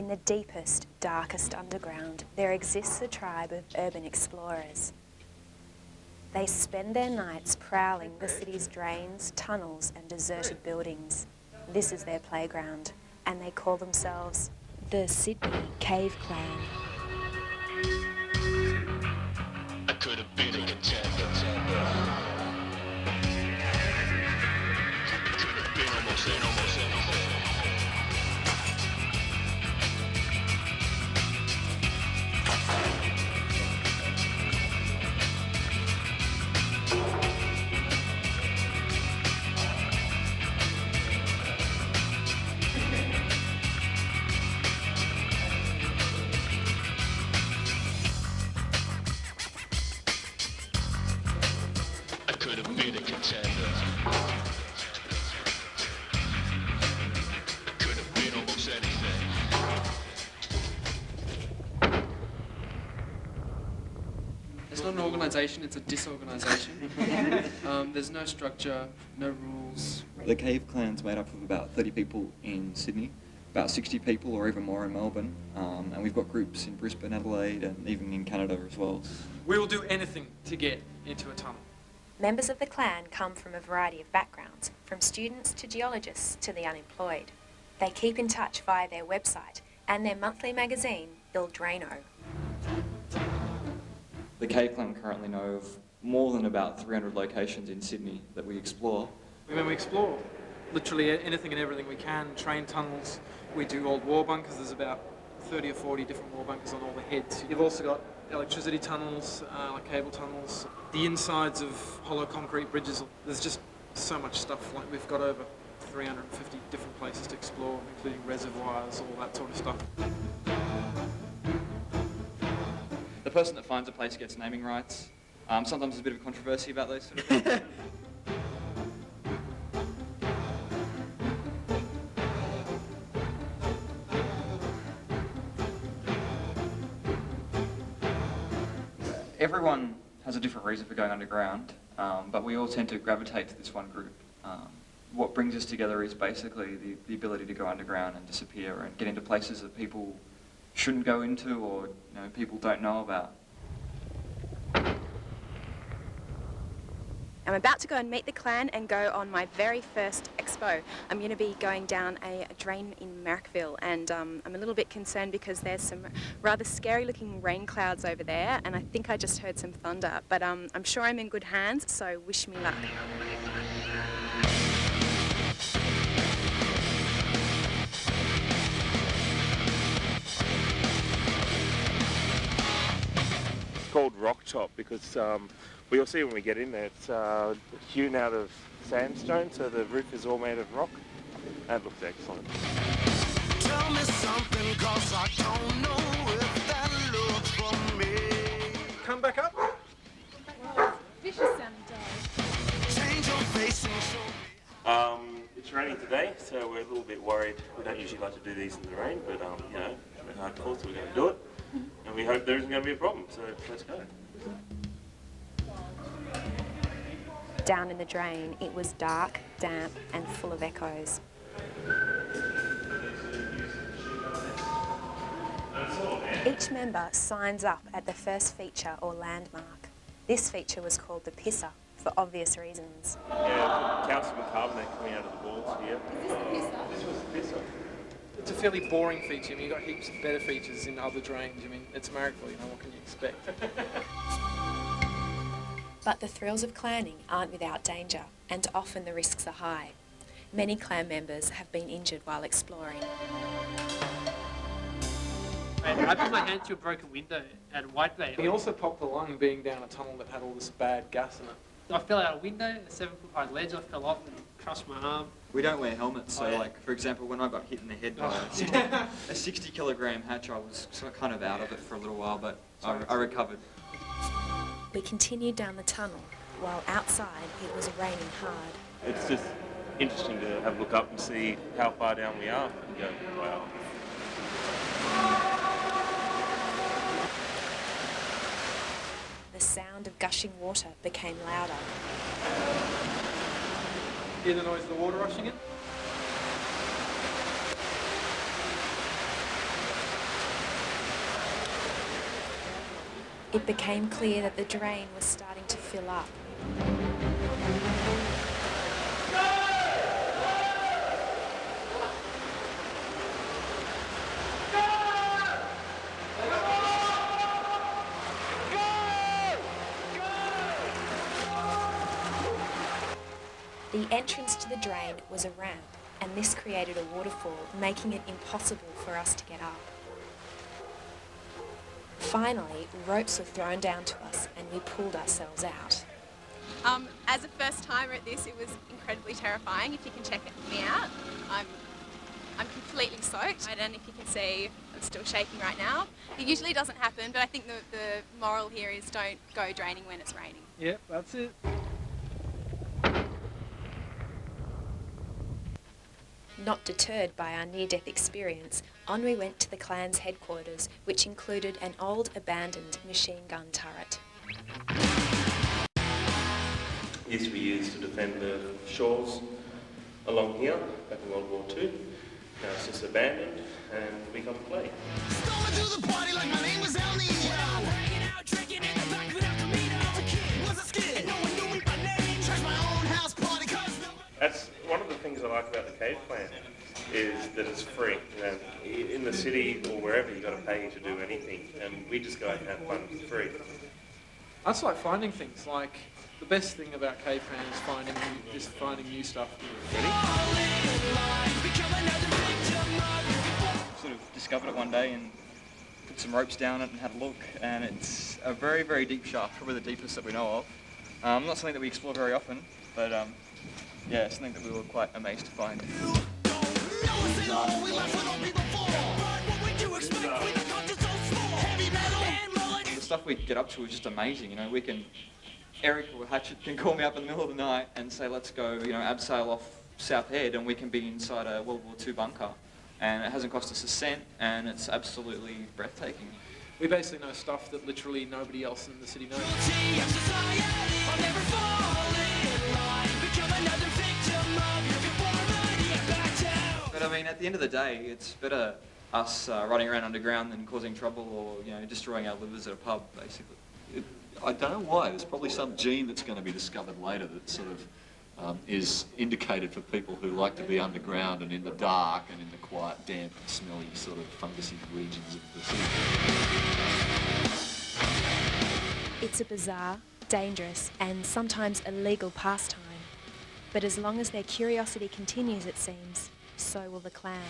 the deepest, darkest underground, there exists a tribe of urban explorers. They spend their nights prowling the city's drains, tunnels and deserted buildings. This is their playground, and they call themselves the Sydney Cave Clan. I could have been a contender. Could have been almost anything. I could have been a contender. I could have been almost anything. It's not an organisation, it's a disorganisation. There's no structure, no rules. The Cave Clan's made up of about 30 people in Sydney, about 60 people or even more in Melbourne, and we've got groups in Brisbane, Adelaide and even in Canada as well. We will do anything to get into a tunnel. Members of the clan come from a variety of backgrounds, from students to geologists to the unemployed. They keep in touch via their website and their monthly magazine, Il Drano. The Cave Clan currently know of more than about 300 locations in Sydney that we explore. When we explore literally anything and everything we can, train tunnels, we do old war bunkers. There's about 30 or 40 different war bunkers on all the heads. You've also got electricity tunnels, like cable tunnels, the insides of hollow concrete bridges. There's just so much stuff. Like we've got over 350 different places to explore, including reservoirs, all that sort of stuff. The person that finds a place gets naming rights. Sometimes there's a bit of controversy about those sort of things. Everyone has a different reason for going underground, but we all tend to gravitate to this one group. What brings us together is basically the ability to go underground and disappear and get into places that people shouldn't go into or people don't know about. I'm about to go and meet the clan and go on my very first expo. I'm going to be going down a drain in Marrickville, and I'm a little bit concerned because there's some rather scary looking rain clouds over there, and I think I just heard some thunder, but I'm sure I'm in good hands, so wish me luck. It's called Rock Top because we'll see when we get in there. It's hewn out of sandstone, so the roof is all made of rock. That looks excellent. Tell me something, 'cause I don't know if that looks for me. Come back up. Vicious sounding dog. Change your face and show me. It's raining today, so we're a little bit worried. We don't usually like to do these in the rain, but we're hardcore, so we're going to do it. And we hope there isn't going to be a problem, so let's go. Down in the drain, it was dark, damp and full of echoes. Each member signs up at the first feature or landmark. This feature was called the Pisser, for obvious reasons. Yeah, calcium carbonate coming out of the balls here. This was the pisser. It's a fairly boring feature. I mean, you've got heaps of better features in other drains. I mean, it's Marrickville, what can you expect? But the thrills of clanning aren't without danger, and often the risks are high. Many clan members have been injured while exploring. I put my hand through a broken window at White Bay. He also popped a lung being down a tunnel that had all this bad gas in it. I fell out a window, a 7-foot high ledge, I fell off and crushed my arm. We don't wear helmets, so like, for example, when I got hit in the head by a 60 kilogram hatch, I was kind of out of it for a little while, but I recovered. We continued down the tunnel, while outside it was raining hard. It's just interesting to have a look up and see how far down we are and go, wow. The sound of gushing water became louder. Hear the noise of the water rushing in? It became clear that the drain was starting to fill up. The entrance to the drain was a ramp, and this created a waterfall, making it impossible for us to get up. Finally, ropes were thrown down to us and we pulled ourselves out. As a first timer at this, it was incredibly terrifying. If you can check me out, I'm completely soaked, and if you can see, I'm still shaking right now. It usually doesn't happen, but I think the moral here is don't go draining when it's raining. Yep, that's it. Not deterred by our near-death experience, on we went to the clan's headquarters, which included an old abandoned machine gun turret. This we used to defend the shores along here back in World War II. Now it's just abandoned and we come to play. Storming through the party like my name was El Nino. Hanging out, drinking in the back without the meter. As a kid, was a skid. No one knew me by name. Trashed my own house party. That's one of the things I like about the cave plan, is that it's free. You know, in the city or wherever you've got to pay to do anything, and we just go out and have fun for free. I just like finding things. Like, the best thing about Cave Plan is finding new stuff. Sort of discovered it one day and put some ropes down it and had a look, and it's a very, very deep shaft, probably the deepest that we know of. Not something that we explore very often, but yeah, it's something that we were quite amazed to find. The stuff we get up to is just amazing. You know, Eric or Hatchet can call me up in the middle of the night and say, let's go, you know, abseil off South Head, and we can be inside a World War II bunker. And it hasn't cost us a cent, and it's absolutely breathtaking. We basically know stuff that literally nobody else in the city knows. But I mean, at the end of the day, it's better us running around underground than causing trouble or, you know, destroying our livers at a pub, basically. I don't know why. There's probably some gene that's going to be discovered later that sort of is indicated for people who like to be underground and in the dark and in the quiet, damp, smelly, sort of fungusy regions of the city. It's a bizarre, dangerous and sometimes illegal pastime. But as long as their curiosity continues, it seems, so will the clan.